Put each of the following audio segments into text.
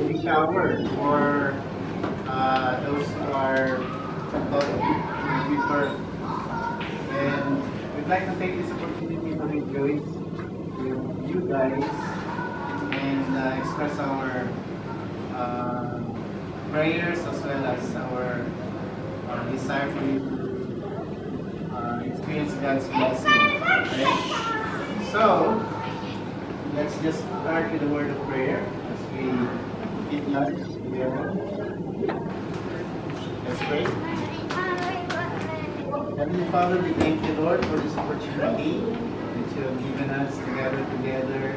baby shower for those who are about to give birth. And we'd like to take this opportunity to rejoice with you guys and express our prayers as well as our desire for you to experience God's blessing. Okay? So, let's just start with a word of prayer as we eat lunch together. Let's pray. Heavenly Father, we thank you, Lord, for this opportunity that you have given us to gather together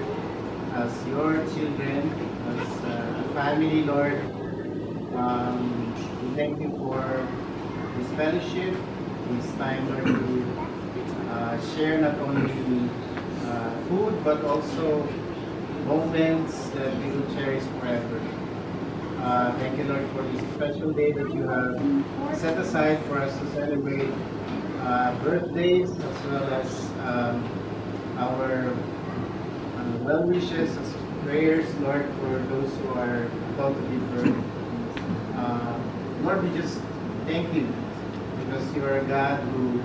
as your children, as a family, Lord. We thank you for this fellowship, this time, Lord, to share not only food but also moments that we will cherish forever. Thank you, Lord, for this special day that you have set aside for us to celebrate birthdays as well as our well wishes, as prayers, Lord, for those who are about to give birth. Lord, we just thank you because you are a God who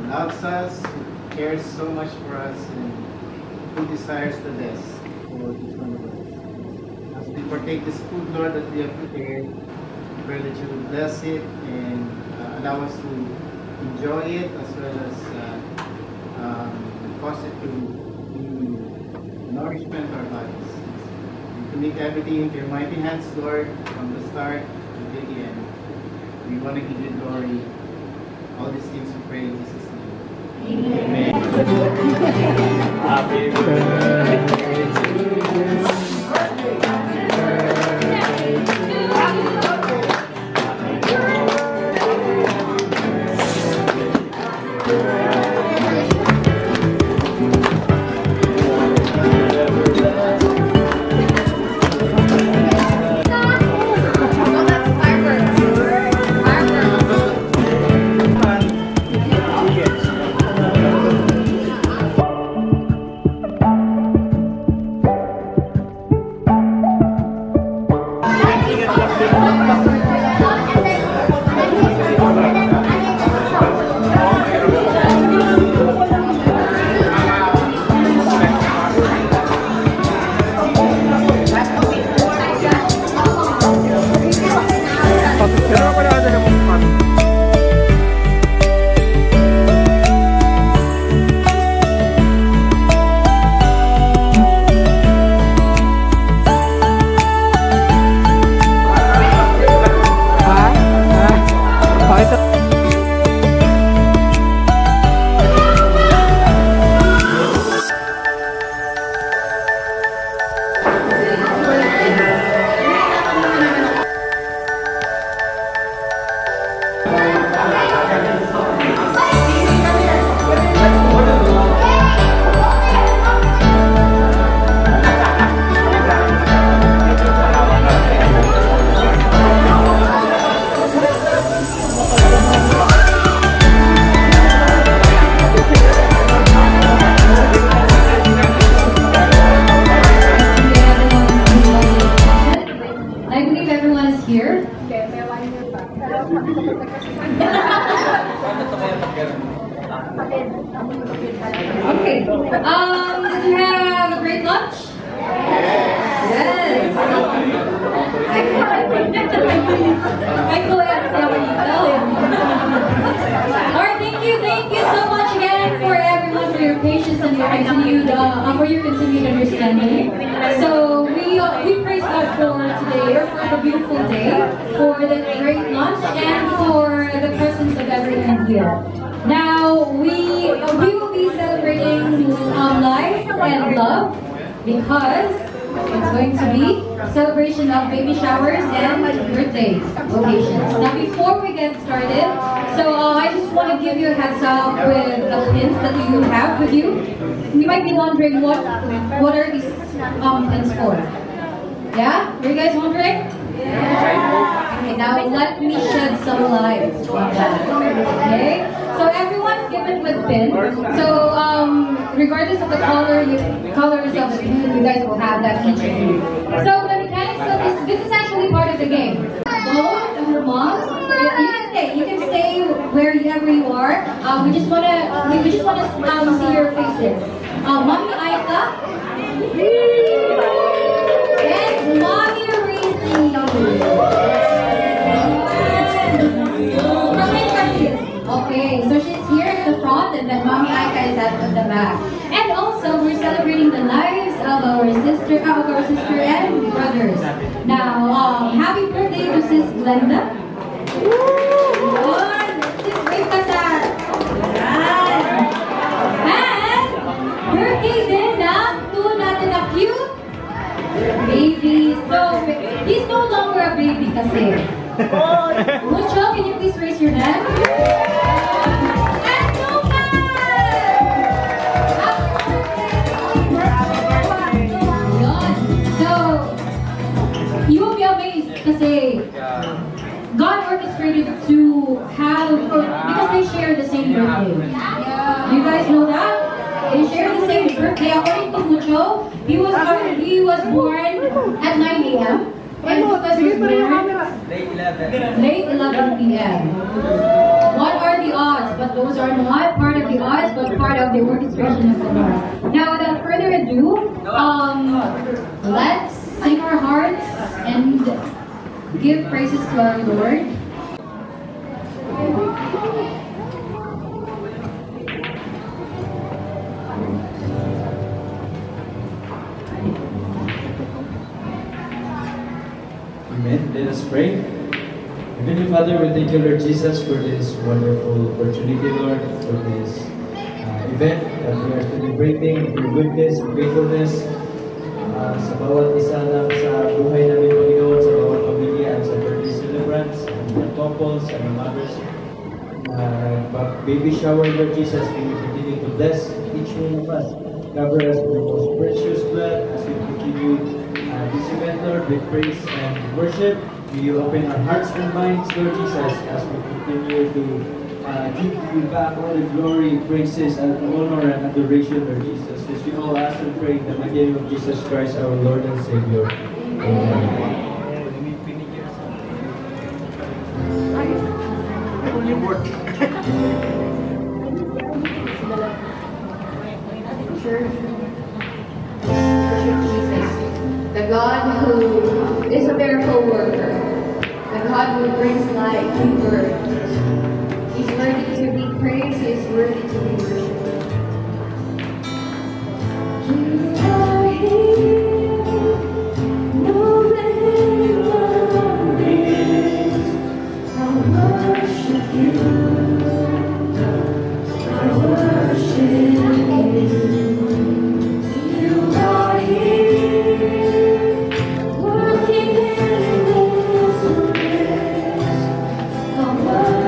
loves us, who cares so much for us, and who desires the best for each one of us. As we partake this food, Lord, that we have prepared, we pray that you will bless it and allow us to enjoy it as well as cause it to be nourishment to our bodies. We commit everything into your mighty hands, Lord, from the start to the end. We want to give you glory. All these things we pray in Jesus' name. Amen. Happy birthday to you. Okay. Did you have a great lunch? Yes. I can answer when you tell him. Alright, thank you so much again for everyone for your patience and your continued understanding. So we praise God for today, or for the beautiful day, for the great lunch, and for the presence of everyone here. Now we will be celebrating life and love because it's going to be celebration of baby showers and birthday occasions. Now before we get started, so I just want to give you a heads up with the pins that you have with you. You might be wondering what are these pins for? Yeah? Are you guys wondering? Yeah. Okay, now let me shed some light on that. Okay? So everyone's given with pin. So regardless of the colors of the pin, you guys will have that each of you. So the mechanics we just wanna see your faces. Mommy Aika and Mommy Reese. Okay, so she's here at the front, and then Mommy Aika is at the back. And also, we're celebrating the lives of our sister and brothers. Now, happy birthday to Sis Glenda. Sis Wave Kasar. And birthday din to natin na cute baby. So, he's no longer a baby kasi. Mucho, can you please raise your hand? And Lucas! Yun. So, you will be amazed kasi God orchestrated to have, because they share the same birthday. You guys know that? They share the same birthday. According to Mucho, he was born at 9 a.m. And Lucas was born late 11 p.m. What are the odds? But those are not part of the odds, but part of the orchestration of the Lord. Now, without further ado, let's sing our hearts and give praises to our Lord. Amen. Let us pray. Heavenly Father, we thank you, Lord Jesus, for this wonderful opportunity, Lord, for this event that we are celebrating your goodness and faithfulness sa bawat isa lang sa buhay namin, Panginoon, sa bawat pamilya at sa birthday celebrants, and the couples and the mothers. Baby shower, Lord Jesus, we continue to bless each one of us. Cover us with the most precious blood as we continue this event, Lord, with praise and worship. May you open our hearts and minds, Lord Jesus, as we continue to give you back all the glory, praises, and honor and adoration, Lord Jesus. As we all ask and pray in the mighty name of Jesus Christ, our Lord and Savior. Amen. The God who is a miracle worker, the God who brings life, new birth. He's worthy to be praised, He is worthy to be worshipped. You are here, moving in our midst. I worship you, I worship you. You are here, working in this place. I worship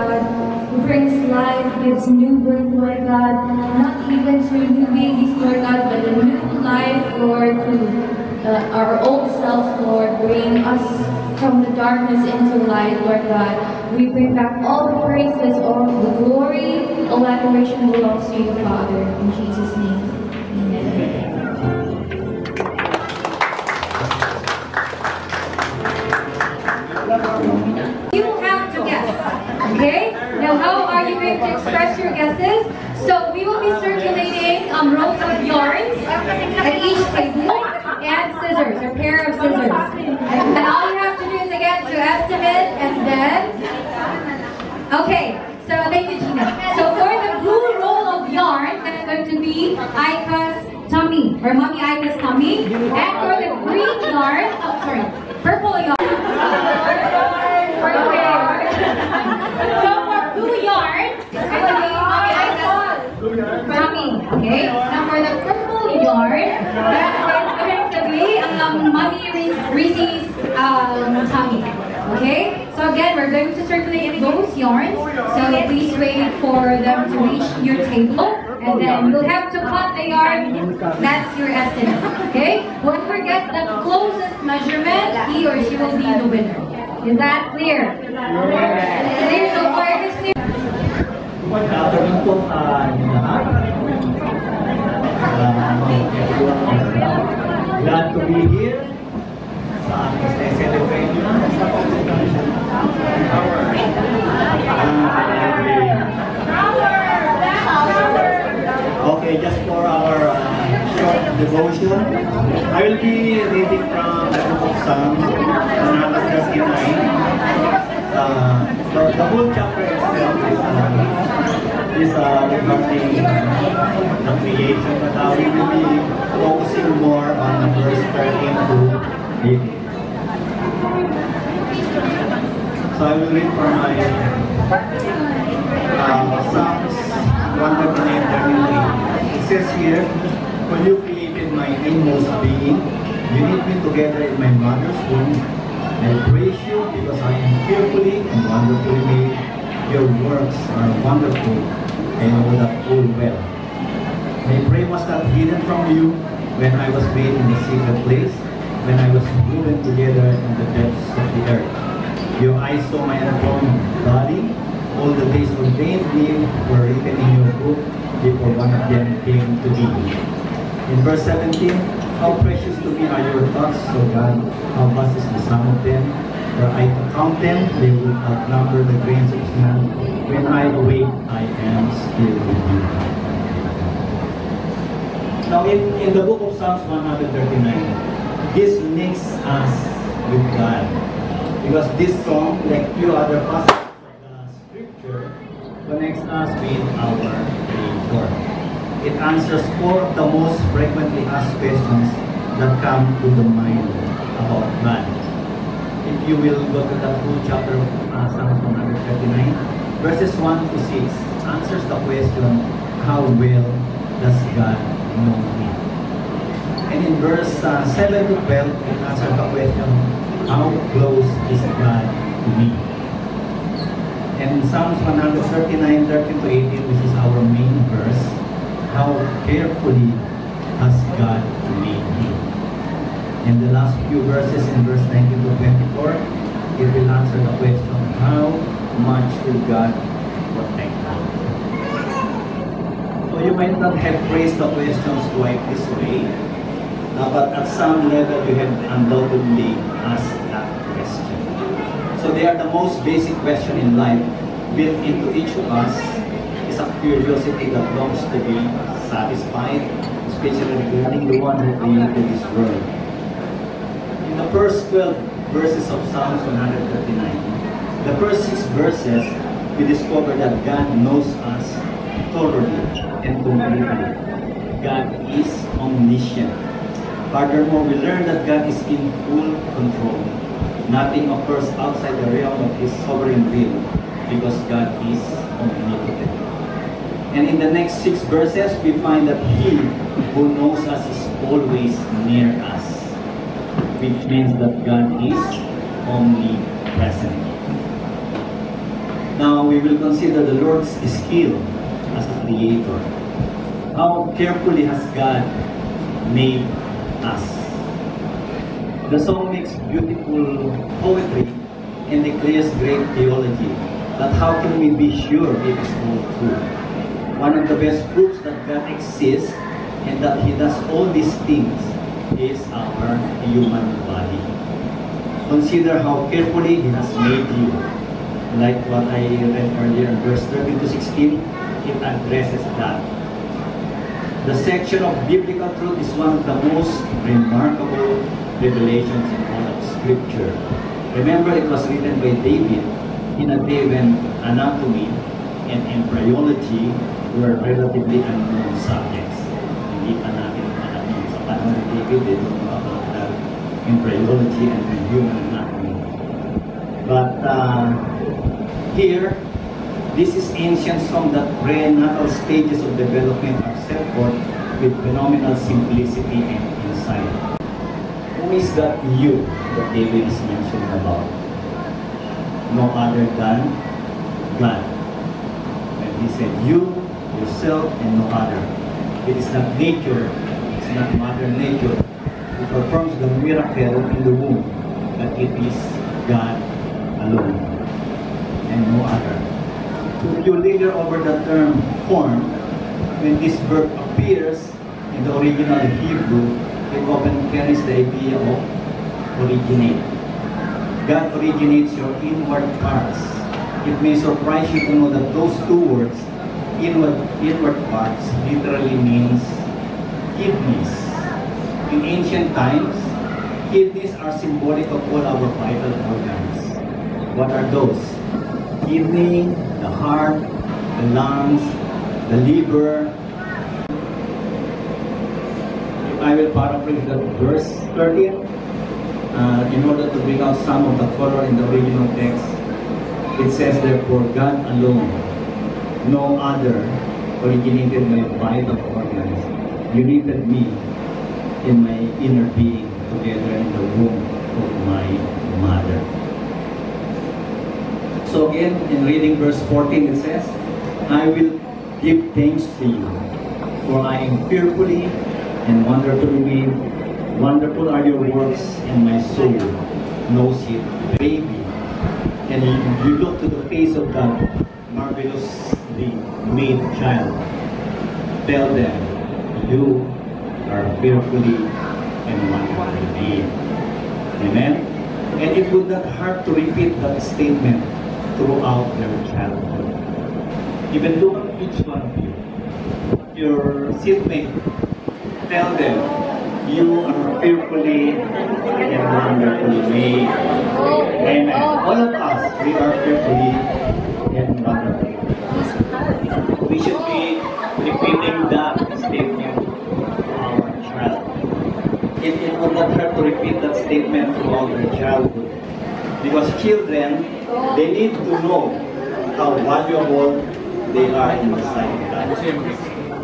who brings life, gives new birth, Lord God, not even to new babies, Lord God, but a new life, Lord, to our old selves, Lord, bring us from the darkness into light, Lord God. We bring back all the praises, all the glory, all adoration belongs to you, Father. In Jesus' name, amen. You have to guess, okay? Now, how are you going to express your guesses? So, we will be circulating rows of yarns at each table and scissors, a pair of scissors. And all you have to do is again to estimate and then... Okay, so thank you, Gina. So, for the blue roll of yarn, that's going to be Aika's tummy, or Mommy Aika's tummy. And for the green yarn, oh, sorry, purple yarn. So for blue yarn, it's going to be Mommy Aika's tummy. Okay? Now for the purple yarn, that's going to be Mommy Rizzy's tummy. Okay? So again, we're going to circulate those yarns. So please wait for them to reach your table. And then you'll have to cut the yarn. That's your estimate. Okay? Whoever gets the closest measurement, he or she will be the winner. Is that clear? Clear so far? If it's clear. Afternoon po lahat. Glad to be here sa ating celebration. Okay, just for our short devotion, I will be reading from the book of Psalms, 139. The whole chapter itself is regarding the creation, but we will be focusing more on verse 13 to 18. So I will read from my Psalms 139:38. It says here, "When you created my inmost being, you knit me together in my mother's womb. I praise you because I am fearfully and wonderfully made. Your works are wonderful. I know that full well. My prayer was not hidden from you when I was made in the secret place, when I was woven together in the depths of the earth. Your eyes saw my unformed body. All the days ordained me were written in your book before one of them came to be." In verse 17, "How precious to me are your thoughts, O God, how vast is the sum of them. Were I to count them, they would outnumber the grains of snow. When I awake, I am still with you." Now in the book of Psalms 139, this links us with God. Because this song, like few other passages of the scripture, connects us with our Creator. It answers 4 of the most frequently asked questions that come to the mind about God. If you will go to the full chapter of Psalms 139, verses 1 to 6 answers the question, how well does God know me? And in verse 7 to 12, it answers the question, how close is God to me? And Psalms 139, 13 to 18, which is our main verse, how carefully has God made me? In the last few verses, in verse 19 to 24, it will answer the question, how much will God protect me? So you might not have phrased the questions quite this way, but at some level you have undoubtedly asked that question. So they are the most basic question in life. Built into each of us is a curiosity that longs to be satisfied, especially regarding the one who created this world. In the first 12 verses of Psalms 139, the first 6 verses, we discover that God knows us thoroughly and completely. God is omniscient. Furthermore, we learn that God is in full control. Nothing occurs outside the realm of His sovereign will, because God is omnipotent. And in the next 6 verses, we find that He who knows us is always near us, which means that God is omnipresent. Now, Now we will consider the Lord's skill as a creator. How carefully has God made us? The song makes beautiful poetry and declares great theology. But how can we be sure it is all true? One of the best proofs that God exists and that He does all these things is our human body. Consider how carefully He has made you. Like what I read earlier in verse 13 to 16, it addresses that. The section of biblical truth is one of the most remarkable revelations in all of Scripture. Remember, it was written by David in a day when anatomy and embryology were relatively unknown subjects. Hindi pa natin alam yun. Sa panahon ni David, they don't know about embryology and human anatomy. But here, this is ancient song that prenatal stages of development are set forth with phenomenal simplicity and insight. Who is that you that David is mentioning about? No other than God. And he said, you, yourself, and no other. It is not nature, it's not Mother Nature who performs the miracle in the womb, but it is God alone and no other. So if you linger over the term form, when this verb appears in the original Hebrew, it often carries the idea of originate. God originates your inward parts. It may surprise you to know that those two words, inward parts, literally means kidneys. In ancient times, kidneys are symbolic of all our vital organs. What are those? Kidney, the heart, the lungs, the liver. I will paraphrase the verse 13 in order to bring out some of the color in the original text. It says, therefore, God alone, no other, originated my vital organs, united me in my inner being together in the womb of my mother. So again, in reading verse 14, it says, I will give thanks to you, for I am fearfully and wonderfully made. Wonderful are your works, and my soul knows it. Baby, and you look to the face of that marvelously made child. Tell them, you are fearfully and wonderfully made. Amen? And it would not hurt to repeat that statement throughout their childhood. Even look at each one of you. Your seatmate, tell them, you are fearfully and wonderfully made. Amen. All of us, we are fearfully and wonderfully made. We should be repeating that statement to our child. It would not hurt to repeat that statement throughout their childhood. Because children, they need to know how valuable they are in the sight of God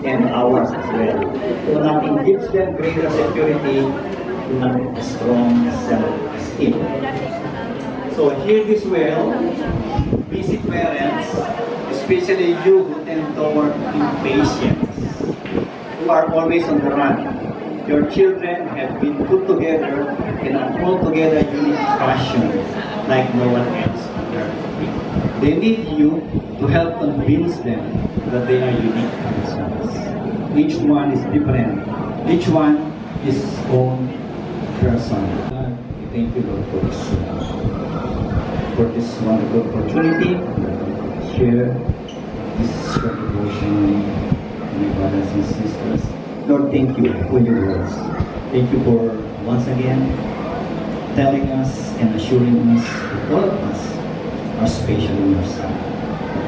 and ours as well. So nothing gives them greater security than a strong self-esteem. So hear this well, busy parents, especially you who tend toward impatience, who are always on the run. Your children have been put together in an altogether unique fashion, like no one else on earth. They need you to help convince them that they are unique themselves. Each one is different. Each one is his own person. Thank you, Lord, for this wonderful opportunity to share this short devotion with my brothers and sisters. Lord, thank you for your words. Thank you for once again telling us and assuring us that all of us are special in your sight.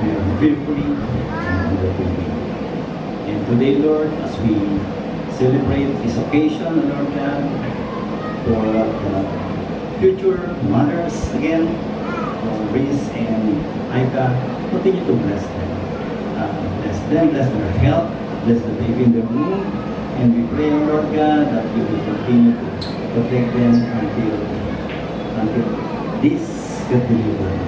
We are fearfully and wonderfully made. And today, Lord, as we celebrate this occasion, Lord God, for the future mothers again, Reese and Aika, continue to bless them, bless their health, bless the baby in their womb, and we pray, Lord God, that you will continue to protect them until this get delivered.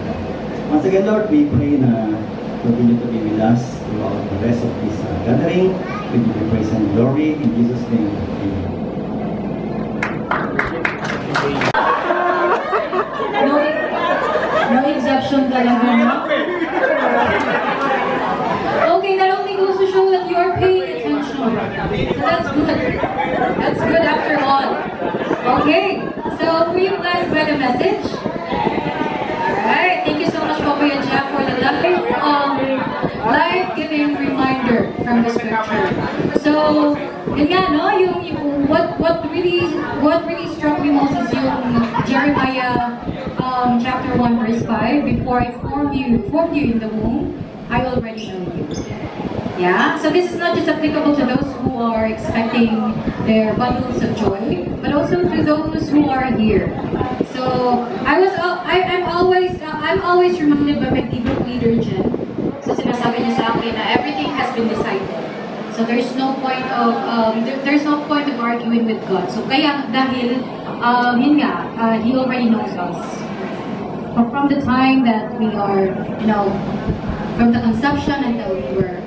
Once again, Lord, we pray na continue to be with us throughout the rest of this gathering. We give you praise and glory. In Jesus' name, amen. No exception talaga, no? Okay, that only goes to show that you are paying attention. So that's good. That's good after all. Okay, so were you blessed by the message? Alright, thank you so much, Kuya Jeff, for the life-giving reminder from the scripture. So, yun nga, no? What really struck me most is yung Jeremiah chapter 1 verse 5. Before I formed you in the womb, I already know you. Yeah, so this is not just applicable to those who are expecting their bundles of joy, but also to those who are here. So I'm always reminded by my group leader Jen. So sinasabi niya sa akin na everything has been decided. So there's no point of arguing with God. So kaya dahil yun nga, He already knows us. From the time that we are, from the conception until we were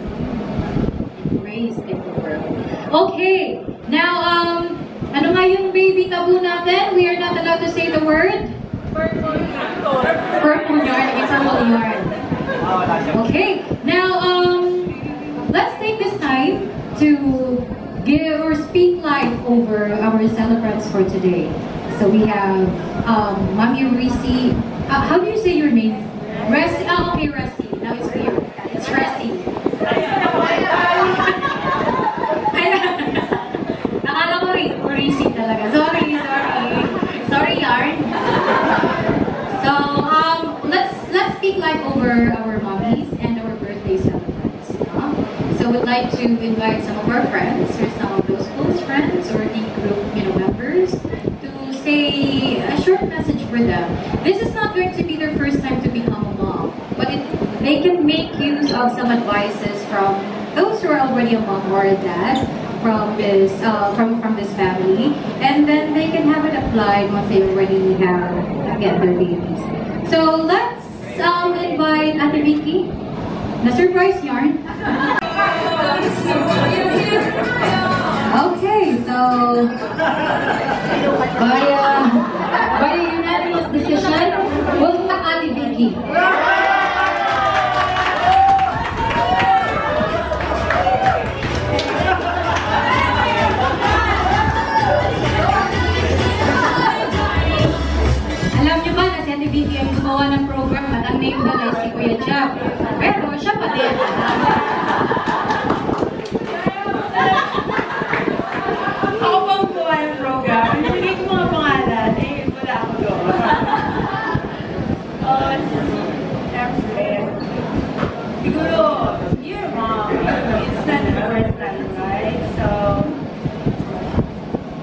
raised in the world. Okay, now ano nga yung baby taboo natin? We are not allowed to say the word purple yarn. Purple yarn. Okay, now let's take this time to give or speak life over our celebrants for today. So we have Mami Risi. How do you say your name? Resi. Oh, okay, Resi. Now it's clear. It's Resi. Nakala ko Risi talaga. Sorry. Sorry, Yarn. So let's speak life over our mommies and our birthday celebrants. So we'd like to invite some of our friends or some of those close friends or the group members to say a short message for them. This is not going to be their first time to become a mom, but they can make use of some advices from those who are already a mom or a dad from this family, and then they can have it applied once they already have their babies. So let's invite Ate Vicky, the surprise yarn. Okay, so by a unanimous decision, we'll put Ate Vicky. Alam niyo ba na si Ate Vicky ang gumawa ng program at ang name doon ay si Kuya Jeff. Pero siya pa din. Ako pang gumawa ng program. Hindi ko mga pangalan. Wala ako doon. Siyempre, siguro, your mom, it's not the first time, right? So,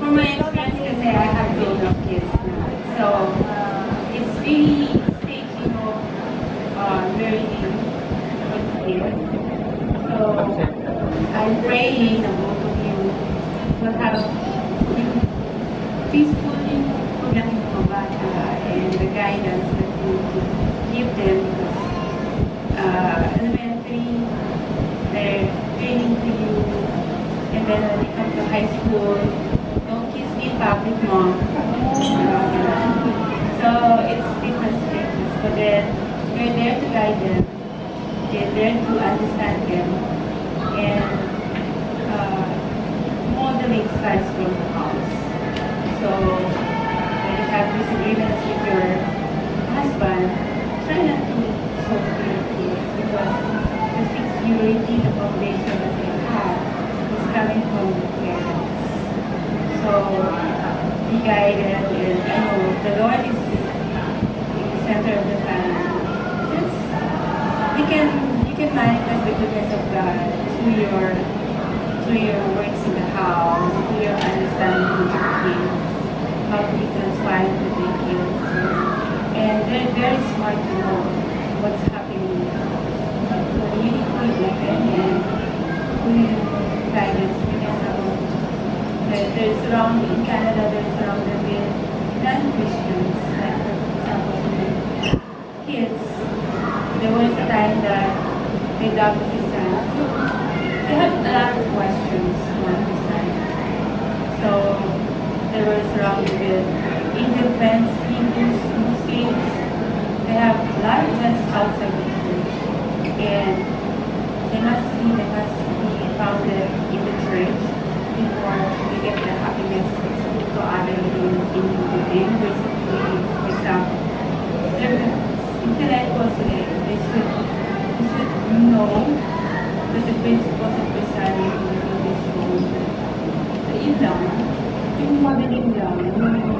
from my experience kasi, I have grown-up kids now. So, it's really staging of learning with kids. So, I'm praying na both of you will have peaceful programming mga bata and the guidance that you give them because elementary, they're training to you, and then when they come to high school, don't kiss me in public, mom. So it's different stages, but then you're there to guide them, you're there to understand them, and modeling starts from the house. So when you have disagreements with your husband, try not to talk to your kids because the security, the foundation that they have is coming from the parents. So be guided, and the Lord is in the center of the family. You can manifest the goodness of God through your works in the house, through your understanding of your kids, how to be transparent with your kids. And they're very smart to know what's happening in the house. So you need to let them and with guidance because they're surrounded in Canada, they're surrounded with non-Christians, like for example, kids love his son. They had a lot of questions on his son. So they were surrounded with Indian friends, Hindus, Muslims. They have a lot of friends outside the church. And they must be founded in the church before they get their happiness to other in the university. For example, they're intellectuals today. They should know that the principles of Christianity in this world. Yun lang. Yung mabiling lang. Yung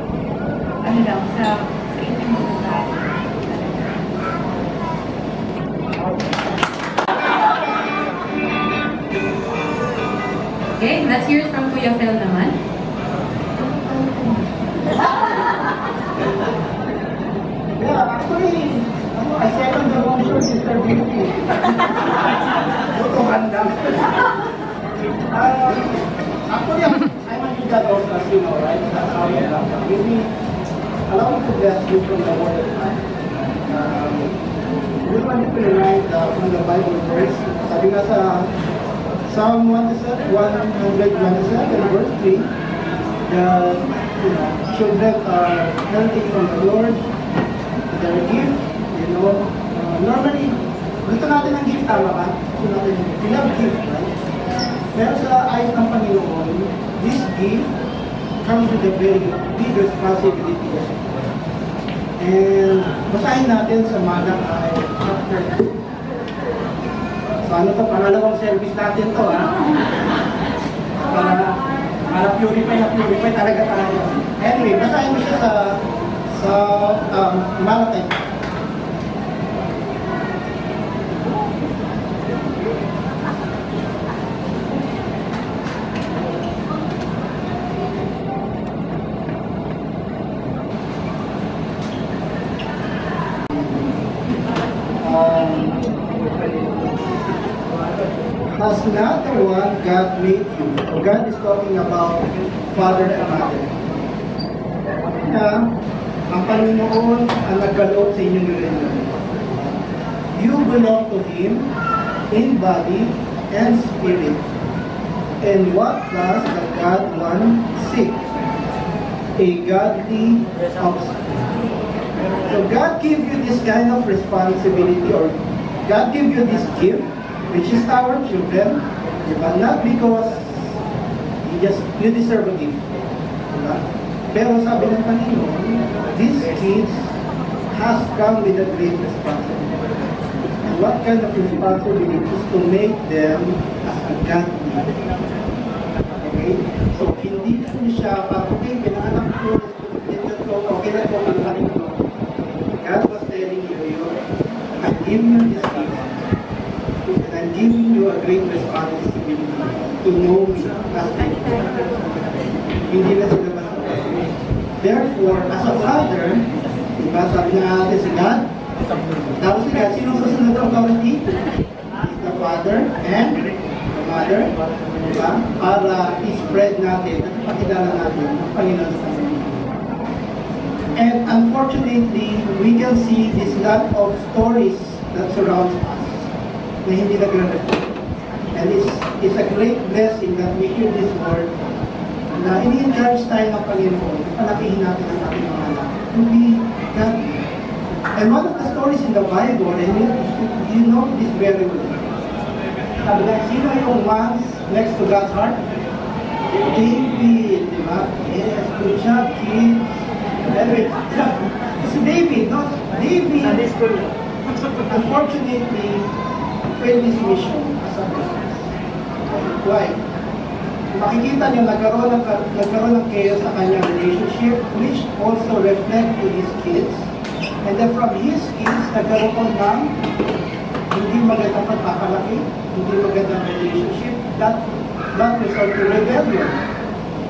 ano lang, sa inyong mga Okay, let's hear it from Kuya Phil naman. Yeah, actually, I second the motion, Sister Beauty. Tutuhan lang. Actually, I'm a leader also, as you know, right? That's how you love. Maybe allow me to bless you from the word of God. We want to remind from the Bible verse. Sabi nga sa Psalm 127, verse 3, that children are healthy from the Lord. Their gift, normally, gusto natin ng gift, tama ba? Gusto natin ng gift. We love gift, right? Pero sa ayos ng Panginoon, this gift comes with a very big responsibility. And basahin natin sa Malak ay chapter 2. So ano to, pangalawang service natin to, ha? Para purify talaga tayo. Anyway, basahin mo siya sa Malak. Has not the one God made you? God is talking about father and mother. Ang Panginoon ang nagkaloob sa inyong relasyon. You belong to Him in body and spirit. And what does the God one seek? A godly offspring. So God gave you this kind of responsibility, or God gave you this gift, which is our children, but not because you deserve a gift. Diba? Pero sabi ng Panginoon, these kids has come with a great responsibility. And what kind of responsibility is to make them as a godly? Okay? So hindi ko siya, okay, pinanganak ko, okay na po, pinanganak ko. God was telling you, I'm giving you this gift. And I'm giving you a great responsibility to know me as I am. Hindi na sila basta. Therefore, as a father, diba, sabi na natin si God, tapos si God, sino susunod ang authority? The father and the mother, diba? Para i-spread natin at ipakilala natin ang Panginoon sa atin. And unfortunately, we can see this lot of stories that surround us na hindi nagre-reflect. And it's a great blessing that we hear this word na ini-encourage tayo ng Panginoon, palakihin natin ang ating mga anak to be godly. And one of the stories in the Bible, and you know this very well. Sabi na, sino yung ones next to God's heart? David, di ba? Yes, good job, kids. Anyway, si David, no? David, unfortunately, failed his mission as a prophet. Why? Makikita niyo nagkaroon ng chaos sa kanyang relationship, which also reflect to his kids. And then from his kids, nagkaroon ng hindi magandang pagpapalaki, hindi magandang relationship, that result to rebellion.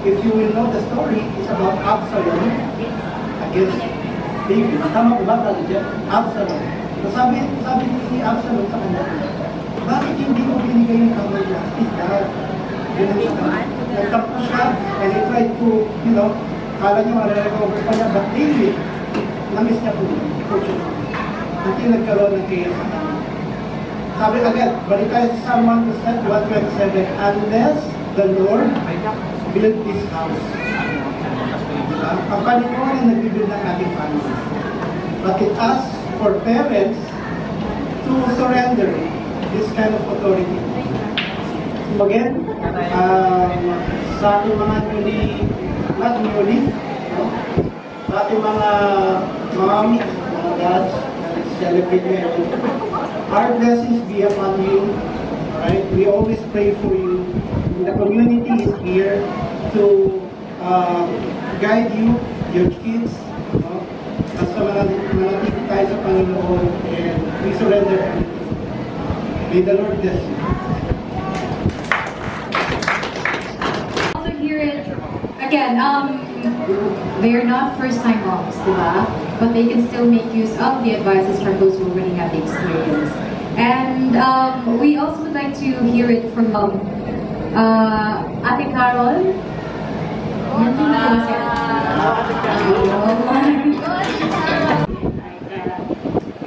If you will know the story, it's about Absalom against David. Tama ko ba, Brother Jeff? Absalom. So sabi ni Absalom sa kanya, bakit hindi mo binigay yung kamay niya? Nagtampo siya, and he tried to, kala niyo ma-recover pa niya, but David, namiss niya po, until nagkaroon ng chaos sa kanya. sabi agad, balik tayo sa Psalm 127, unless the Lord build this house. Diba? Ang Panginoon ang nag-build ng ating family. But it asks for parents to surrender this kind of authority. So again, sa ating mga not newly, no? Sa ating mga moms, mga dads, na celebrate ngayon, our blessings be upon you. Alright? We always pray for you. The community is here to guide you, your kids, no? Basta manatili tayo sa Panginoon and we surrender everything. May the Lord bless you. Also hear it again. They're not first-time moms, diba? But they can still make use of the advices from those who already have the experience. And we also would like to hear it from Ate Carol. Nandun na po siya.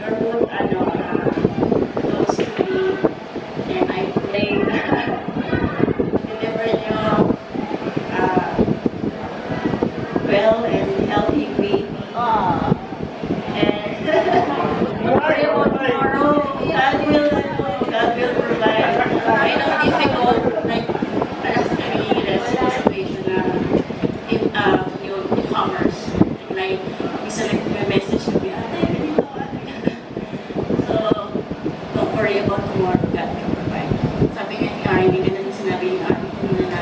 You're both, close to me, and I pray deliver you well and healthy baby. And God will provide. I know difficult, like, situation yung e-commerce. Like, isa nag-message na biya. So, don't worry about tomorrow. God can provide. Sabi nga ni Ari, hindi ka na sinabi ni Ari na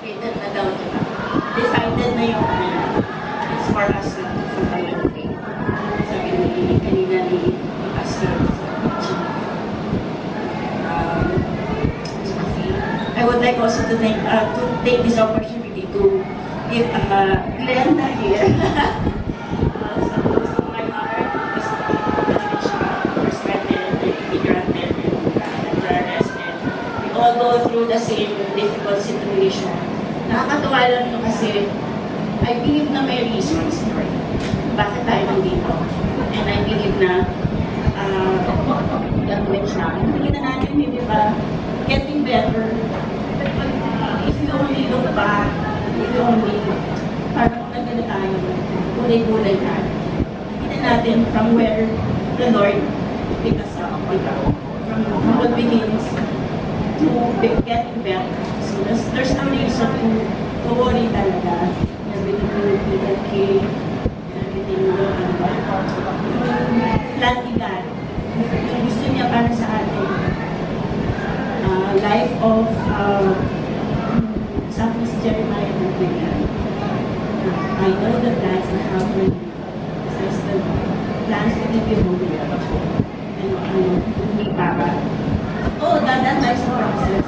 written na daw, diba? Decided na yung it's for us na something like faith. Sabi ni kanina ni Pastor I would like also to take this opportunity to give Glenda here some close to my heart because perspective and granted and prayers and we all go through the same difficult situation. Nakakatuwa lang ito kasi I believe na may reasons for it. Bakit tayo nandito? And I believe na gagawin siya. Nakikita natin, hindi ba, getting better. If you only look back, if you only, parang nagano tayo, gulay-gulay na. Nakikita natin from where the Lord pick us up, from humble beginnings to getting better. So there's no reason to worry talaga. Everything will be okay. Everything will plan ni God. Gusto niya para sa atin. Life of sabi si Jeremiah na I know the plans I have for you. Says the plans to give you hope and hindi para. Oh, that life's a process.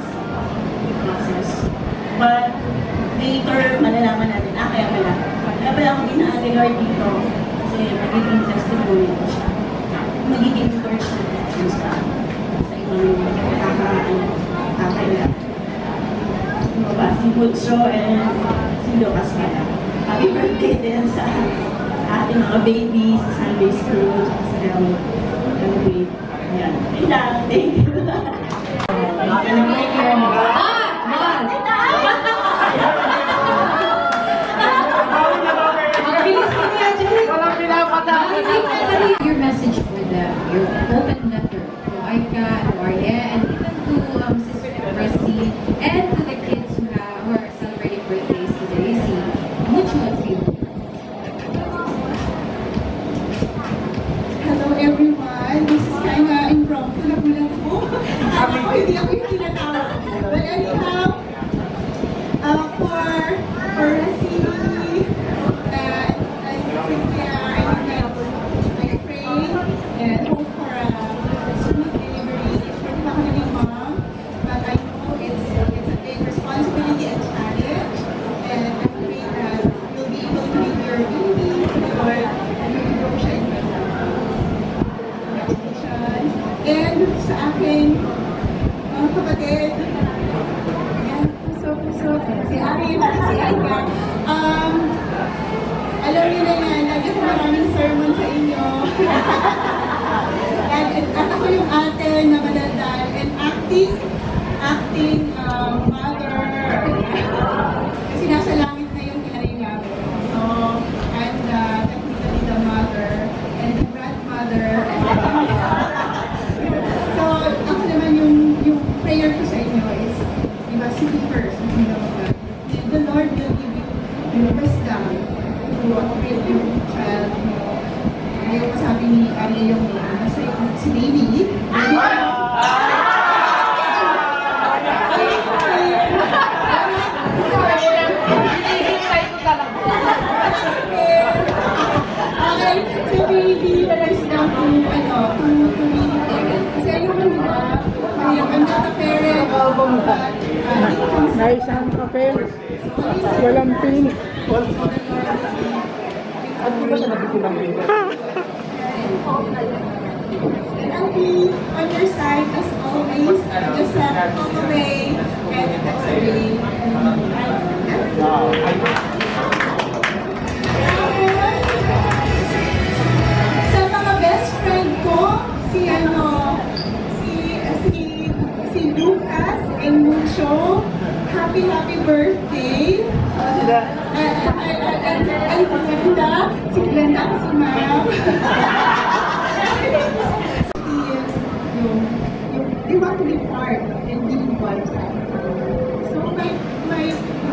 But later, malalaman natin, kaya pala. Kaya pala ako dinaan ni Lord dito kasi magiging testimony ko siya. Magiging encouragement ko sa ibang kakailan. Si Butcho and si Lucas pala. Happy birthday din sa ating mga babies, sa Sunday School, sa Elevate. Ayan. Thank you. Your message for them, your open letter to Aika, to Arya, and even to Sister Mercy, and to the kids who are celebrating birthdays today. Which one's you? Hello everyone, this is kind of impromptu na gulat ko. Hindi ako yung tinatawag. But anyhow, for Racine, I pray and hope for a smooth delivery. Sure, di ba ako naging mom? But I know it's a big responsibility and challenge. And I pray that you'll be able to make your baby or mag-grow siya in your congratulations. And sa aking mga kapatid, si Arin, si Aika, alam niyo na yan, lagi ako maraming sermon sa inyo. At ako yung ate na acting mother. Kasi nasa langit na yung nanay namin. So, I'm technically the mother and the grandmother. So, ako naman yung prayer ko sa inyo is, diba, seek Him first, you know, the Lord will give you wisdom to operate your child, you know. Ayaw ko sabi ni Arya yung si baby. Okay, so baby, realize down to read it. Kasi ayaw ko nila, I'm not a parent, but Naisang kape, walang pin. And I'll be on your side as always. Just all the way and that's the way. Sa mga best friend ko, si Lucas and Mucho, happy birthday. And Glenda, si Ma'am. They want to be part and be involved. So my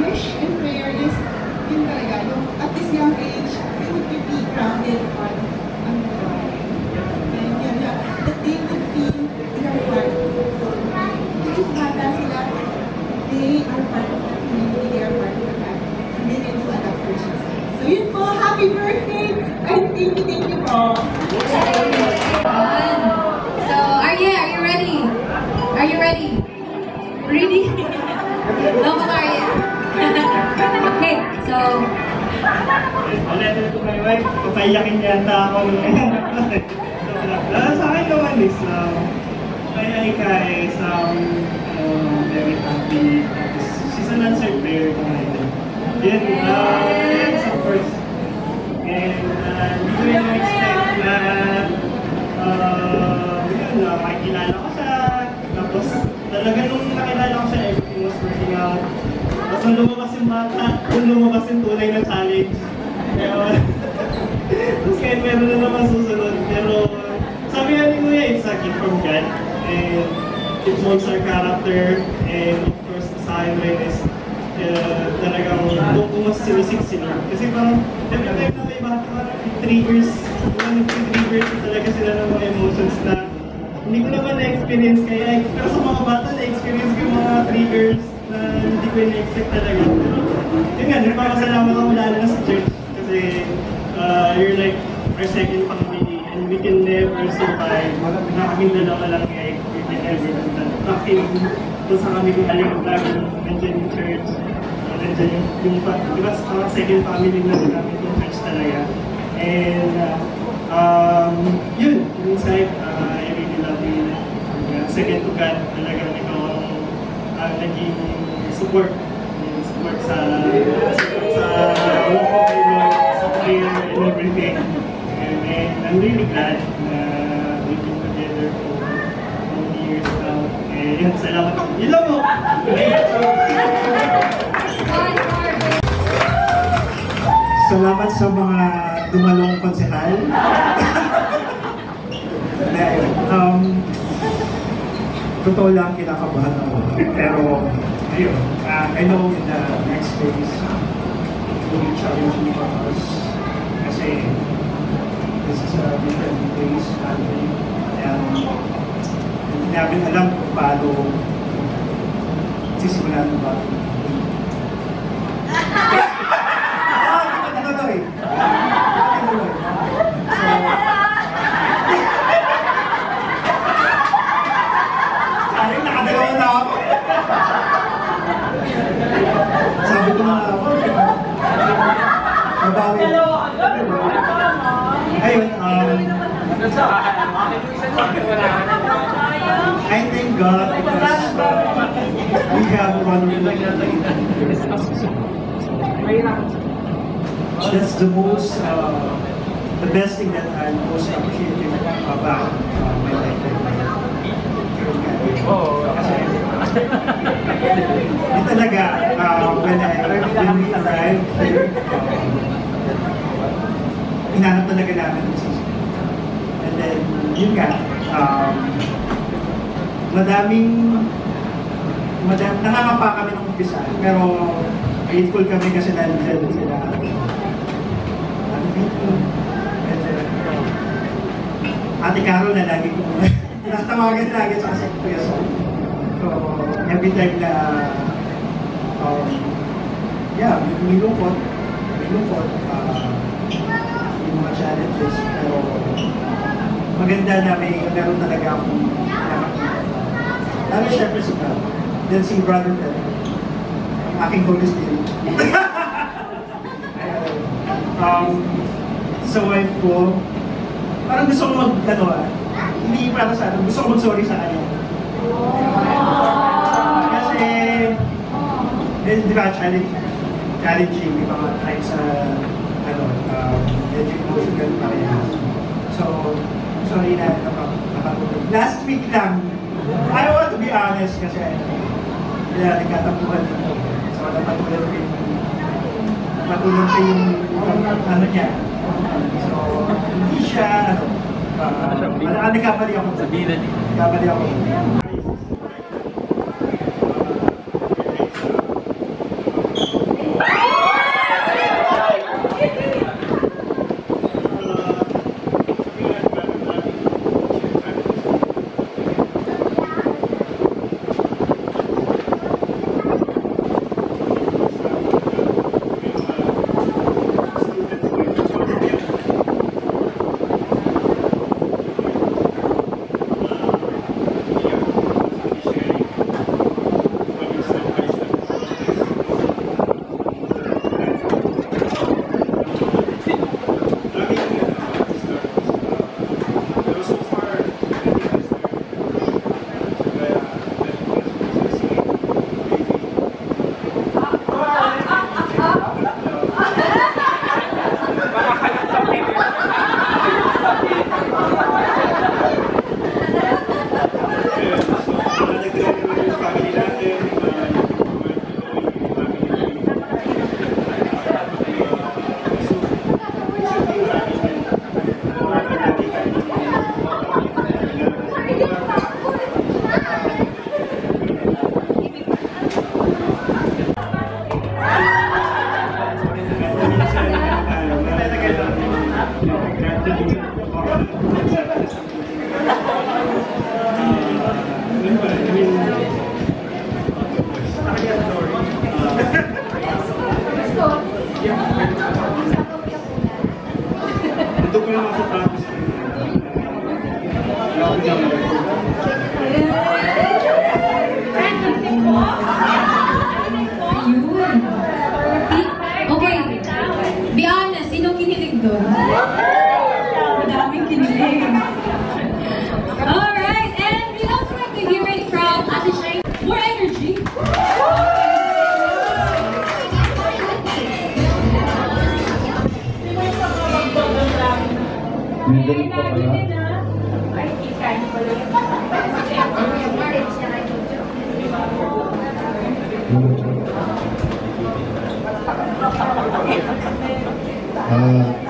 wish and prayer is, yun talaga, at this young age, they would be grounded on the Lord. And that they would feel their part. Kahit bata sila, they are part of the community, they are part of the family. And they can do adapt for Jesus. So yun po, happy birthday! And thank you po. So, Arya, are you ready? Are you ready? Ready? No, Arya. Okay, so... Ulit ko kay wife, papayakin yata ako. Sa akin naman is, kay Aika is very happy. She's an answered prayer naman. Yan, yes, of course. And hindi ko yung expect na makikilala ko siya. Tapos talaga nung nakilala ko siya, everything was working out. Tapos nung lumabas yung bata, nung lumabas yung tunay na challenge. Tapos kahit meron na naman susunod. Pero sabi nga ni Kuya, it's a gift from God. And it molds our character. And of course, sa akin rin is talagang kung mas sinisik sila. Kasi parang every time na may bata, parang triggers talaga sila ng mga emotions na hindi ko naman na-experience kaya. Pero sa mga bata, na-experience ko yung mga triggers na hindi ko na-expect talaga. Yun nga, nagpapasalamat ako lalo na sa church. Kasi you're like our second family and we can never survive na kaming dalawa lang eh. We can never do that. Bakit kung saan kami galing nandiyan yung church, nandiyan yung diba second family na namin yung church talaga. And yun, inside, I really love you. Second to God, talagang ikaw ang naging support sa walk of the Lord, sa prayer and everything. And I'm really glad na we've been together for many years now. And yun, salamat. Yun lang mo! Salamat sa mga dumalong konsehal. Totoo lang, kinakabahan ako. Pero, ayun, I know in the next days, it will be challenging for us. Kasi, this is a different place, country. And, hindi namin alam kung paano sisimulan ng bago. Sabi ko na ako. Mabawi. Ayun, I thank God because we have a wonderful family. That's the most, the best thing that I'm most appreciative about my life. Kasi Hindi talaga, when we arrived here, hinanap talaga namin yung season. And then, yun nga, nangangapa kami ng umpisa, pero grateful kami kasi nandiyan sila. Ate Carol na lagi ko tinatawagan lagi sa kasi Kuya Sol. So, every time na may lungkot, may mga challenges, pero maganda na meron talaga akong nakakita. Lalo syempre si Carol. Then si Brother Ted, ang aking Holy Spirit. Sa wife ko, parang gusto ko hindi para sa ano, gusto ko mag-sorry sa kanya. Kasi, di ba, challenging, may mga times sa, medyo emotional pa rin. So, sorry na nakatulog. Last week lang, I want to be honest kasi, nagkatapuhan dito. So, napatulog ko yung ano niya. So, hindi siya, nagkabali ako. Nagkabali ako.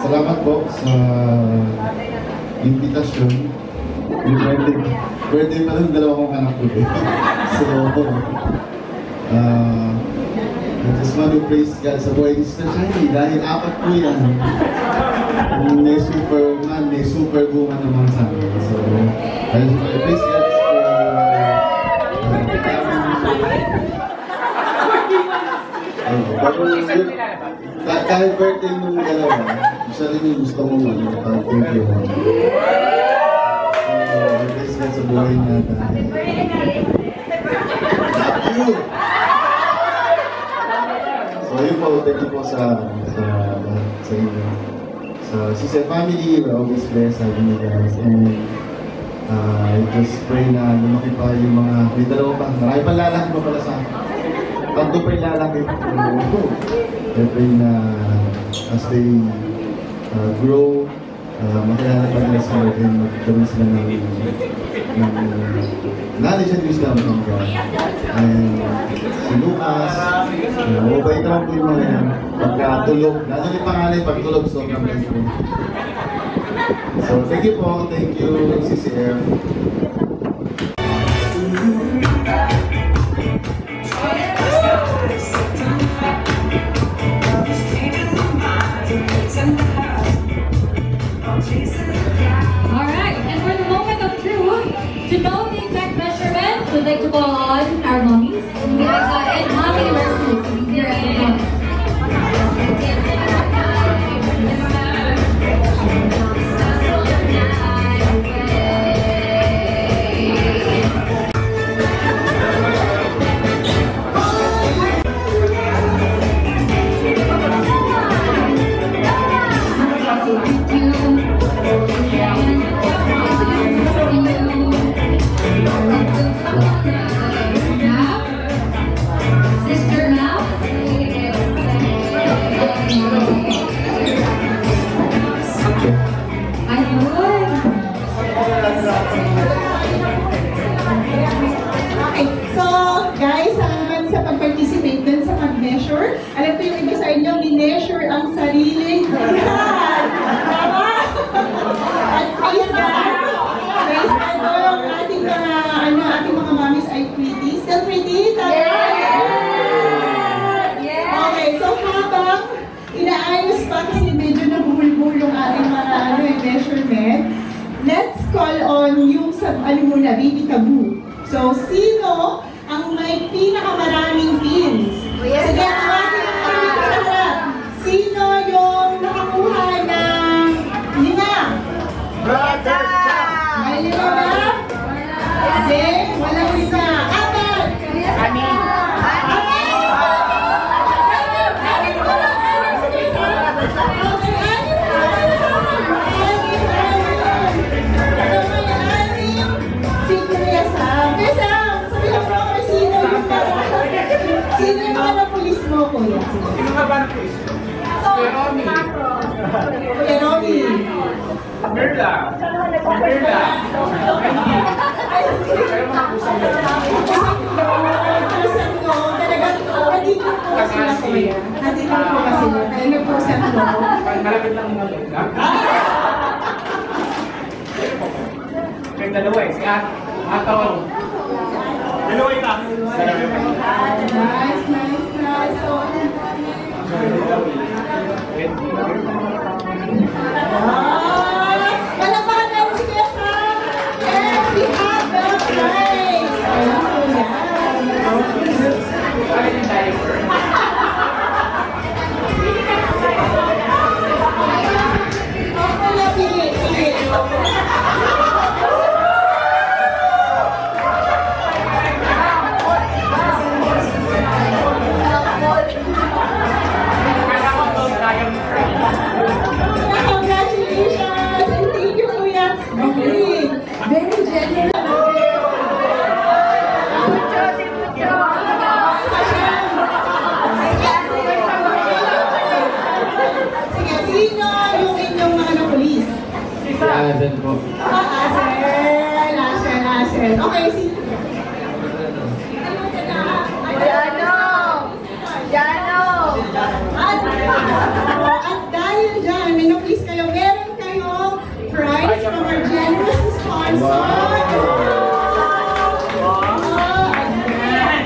Salamat po sa invitasyon. Yung birthday pa rin dalawa kong anak ko eh. So, I just want to praise God sa buhay ni Sister Shiny dahil apat po yan. May Superman, may Superwoman naman sa amin. So, I just want to praise God kahit birthday nung dalawa, isa rin yung gusto mo thank you. So, praise God sa buhay niya dahil love you! So, yun po, thank you po sa inyo. Sa Sister family, we're always blessed having you guys. And I just pray na lumaki pa yung mga, may dalawa pa, marami pa lalaki pa pala sa akin. Tanto pa yung lalaki. I pray na as they grow, makilala pa nila sa Lord and magkaroon sila ng knowledge and wisdom from God. And si Lucas, mabait naman po yung mga yan. Pagkatulog, lalo yung pangalan, pagtulog, sobrang bait po. So, thank you po. Thank you, CCF. Alright, and for the moment of truth, to know the exact measurement, we'd like to call on our mommies. We have Ed Mommy versus Zero and Sister Mouth. Okay, so guys, salamat sa pag-participate dun sa pag-measure. Alam ko yung iba sa inyo, ni-measure ang sariling yan. Tama? At praise God. Praise God po yung ating mga mommies ay pretty. Still pretty? Tama? Okay, so habang inaayos pa kasi medyo nabuhulbul yung ating mga measurement, let's call on yung muna, baby taboo. So, sino ang may pinakamaraming pins? Sige, tawagin ang kami sa harap. Sino yung nakakuha ng 5? Brother Sam! May 5 ba? Hindi, walang 5. 4! Amin! Sino yung mga na-police mo, Kuya? Sino ka ba na pulis? Kuya Romy. Kuya Romy. Merla. Merla. Kayo mga kusang mo. Kusang mo, talagang nandito po kasi na, Kuya. Nandito po kasi na, kaya nagkusang mo. Malapit lang mga Merla. May dalawa eh, si Ataw. Dalawa ita. Nice, nice, nice. So, palapakan natin si Kuya Sam. And we have the prize. Oh, yeah. Pili. Congratulations! And thank you, Kuya. Okay. Very generous. Sige, sino yung inyong mga na-police? Azen po. Asel. Okay, At dahil dyan, may na-please kayo, meron kayong prize from our generous sponsor.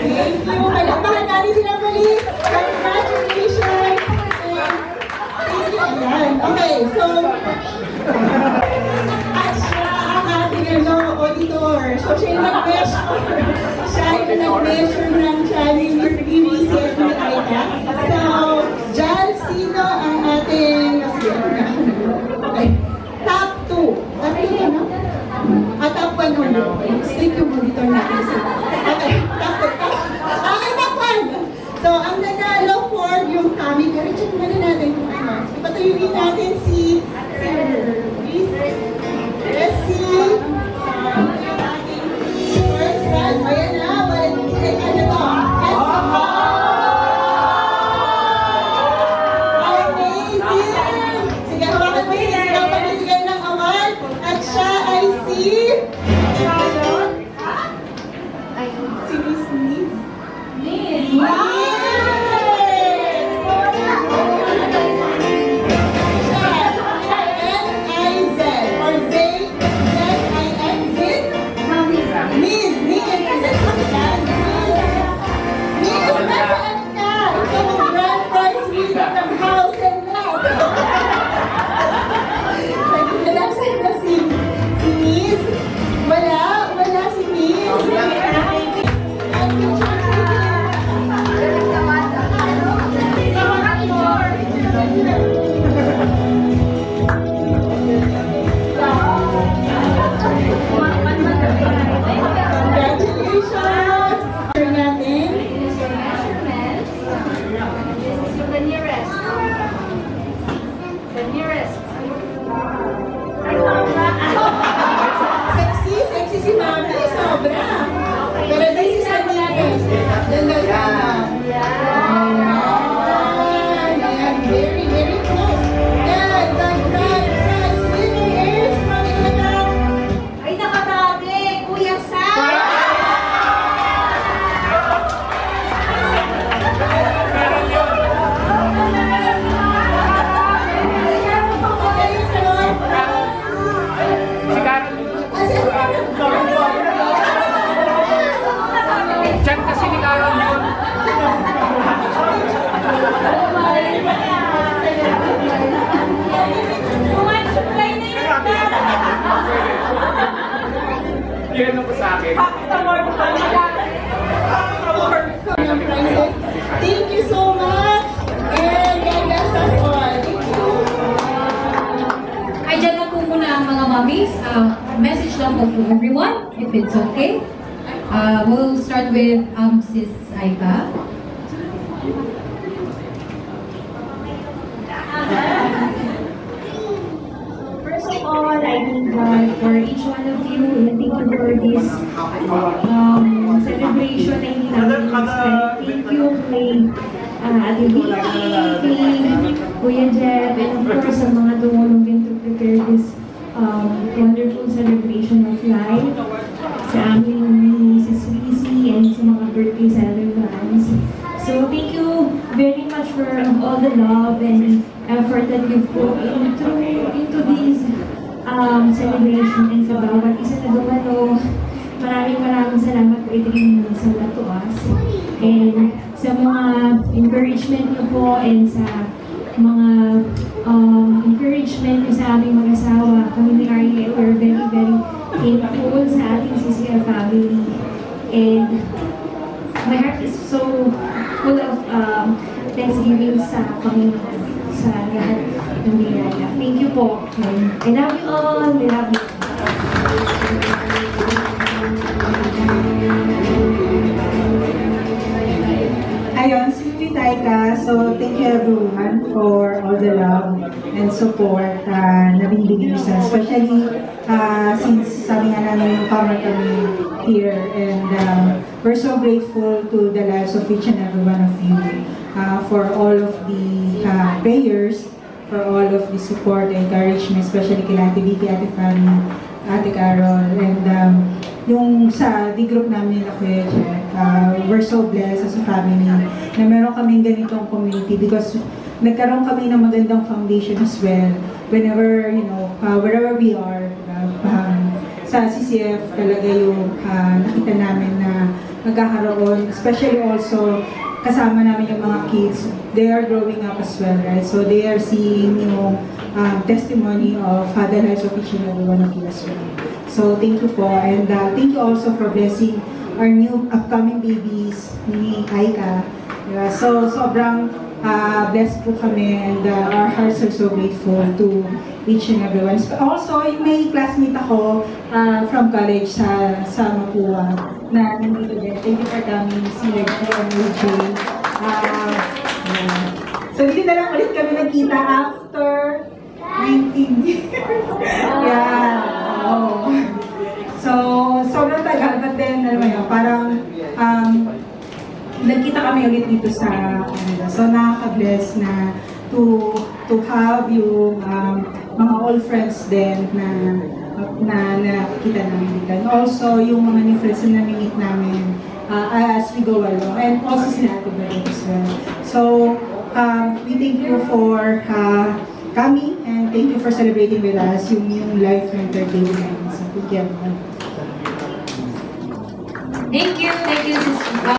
Thank you. Palakpakan natin sila muli. Congratulations. Thank you. Ayan. Okay, so, at siya ang ating auditor. So, siya yung nag-measure. Siya yung nag-measure ng challenge with PVC at with ITA. So, Jal, sino ang ating, okay, top 2. Top 2 ka, no? Top 1 ulit. Stick yung monitor natin. Okay, top 2. Okay, top 1. So, ang nanalo for yung kami, pero check muna natin kung ano. Ipatayuin natin si first prize. Ayan na, ano to? Amazing! Sige, hawakan mo yun. Ikaw pamibigay ng award. At siya ay si Charlotte. Si Miss Nice. bigay na po sa akin. Thank you so much. And God bless us all. Thank you. Ay, dyan na po muna ang mga mommies. Message lang po for everyone, if it's okay. We'll start with Sis Aika. First of all, I thank God for each one of you, and thank you for this celebration na hindi namin expect. Thank you kay Ate Vicky, kay Kuya Jeff, and of course sa mga tumulong to prepare this wonderful celebration of life. Sa amin ni Mrs. Lizzie and sa mga birthday celebrants. So thank you very much for all the love and effort that you've put into these celebration, and sa bawat isa na dumalo. Maraming salamat po ito rin sa to us. And sa mga encouragement niyo po and sa mga encouragement niyo sa aming mag-asawa, kami ni Ariel, we're very, very thankful sa ating CCF family. And my heart is so full of thanksgiving sa Panginoon, sa lahat ng biyaya. Thank you po. I love you all. I love you. Ayun, Sweet Aika. So, thank you everyone for all the love and support na binibigay sa, especially since sabi nga namin newcomer kami here, and we're so grateful to the lives of each and every one of you for all of the prayers, for all of the support and encouragement, especially kay Ate Vicky, Ate Fanny, Ate Carol, and yung sa D-group namin na Kuya Jeff, we're so blessed as a family na meron kaming ganitong community because nagkaroon kami ng magandang foundation as well whenever, you know, wherever we are. Sa CCF talaga yung nakita namin na nagkakaroon, especially also kasama namin yung mga kids, they are growing up as well, right? So they are seeing yung testimony of the lives of each and every one of you as well. So thank you po, and thank you also for blessing our new upcoming babies ni Aika. So sobrang blessed po kami, and our hearts are so grateful to each and every one. Also, may classmate ako from college sa Mapua na nandito din. Thank you for coming, si Reggie and AJ. So hindi na lang ulit kami nagkita after 19 years. Yeah. Oh. So, sobrang tagal, but then, alam mo yun, parang nagkita kami ulit dito sa Canada. So, nakaka-bless na to have yung mga old friends din na nakikita namin dito. And also, yung mga new friends na nami-meet namin as we go along. And also sila Ate Belen as well. So, we thank you for coming, and thank you for celebrating with us yung life ng birthday namin. So, thank you everyone. Thank you, Sister.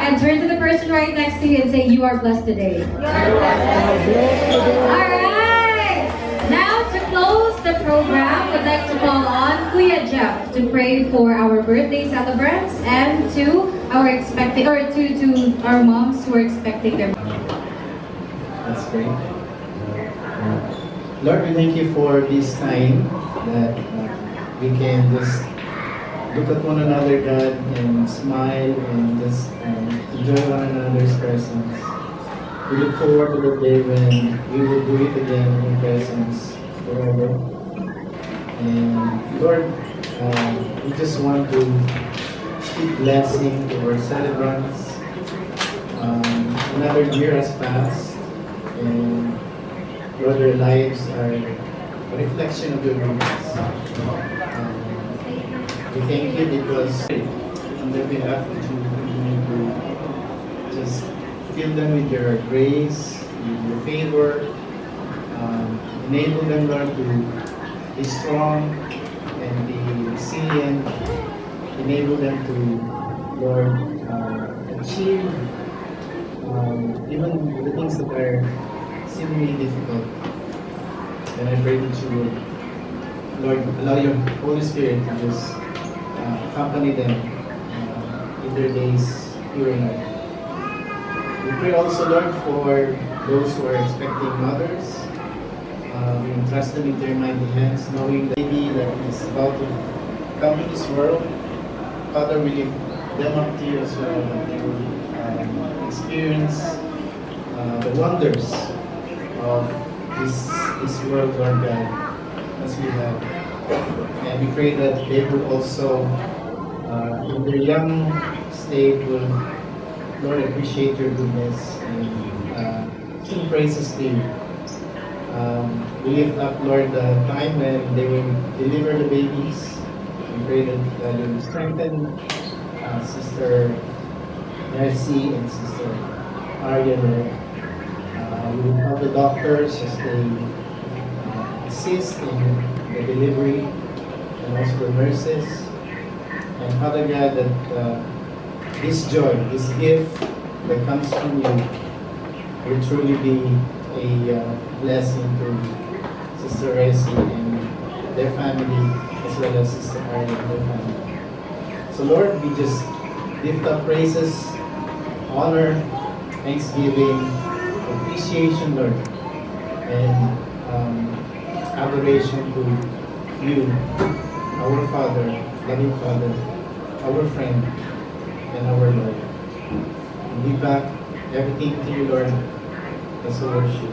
And turn to the person right next to you and say, "You are blessed today." All right. Now to close the program, we'd like to call on Kuya Jeff to pray for our birthday celebrants and to our to our moms who are expecting their. That's great. Lord, we thank you for this time that we can just look at one another, God, and smile and just enjoy one another's presence. We look forward to the day when we will do it again in presence forever. And Lord, we just want to speak blessing to our celebrants. Another year has passed, and Lord, their lives are a reflection of your goodness. We thank you because on their behalf that you continue to just fill them with your grace, with your favor, enable them, Lord, to be strong and be resilient, enable them to, Lord, achieve even the things that are seemingly difficult. And I pray that you would, Lord, allow your Holy Spirit to just accompany them in their days here on earth. We pray also, Lord, for those who are expecting mothers. We entrust them into your mighty hands, knowing the baby that is about to come to this world. Father, we lift them up to you as well, that they will experience the wonders of this world, Lord God, as we have. And we pray that they will also, in their young state, will, Lord, appreciate your goodness and sing praises to you. We lift up, Lord, the time when they will deliver the babies. We pray that you will strengthen Sister Mercy and Sister Arya, Lord. We will help the doctors as they assist in the delivery, and also the nurses. And Father God, that this joy, this gift that comes from you will truly be a blessing to Sister Resi and their family, as well as Sister Arya and their family. So Lord, we just lift up praises, honor, thanksgiving, appreciation, Lord, and adoration to you, our Father, loving Father, our friend, and our Lord. We give back everything to you, Lord, as a worship.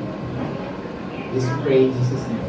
This we pray in Jesus' name.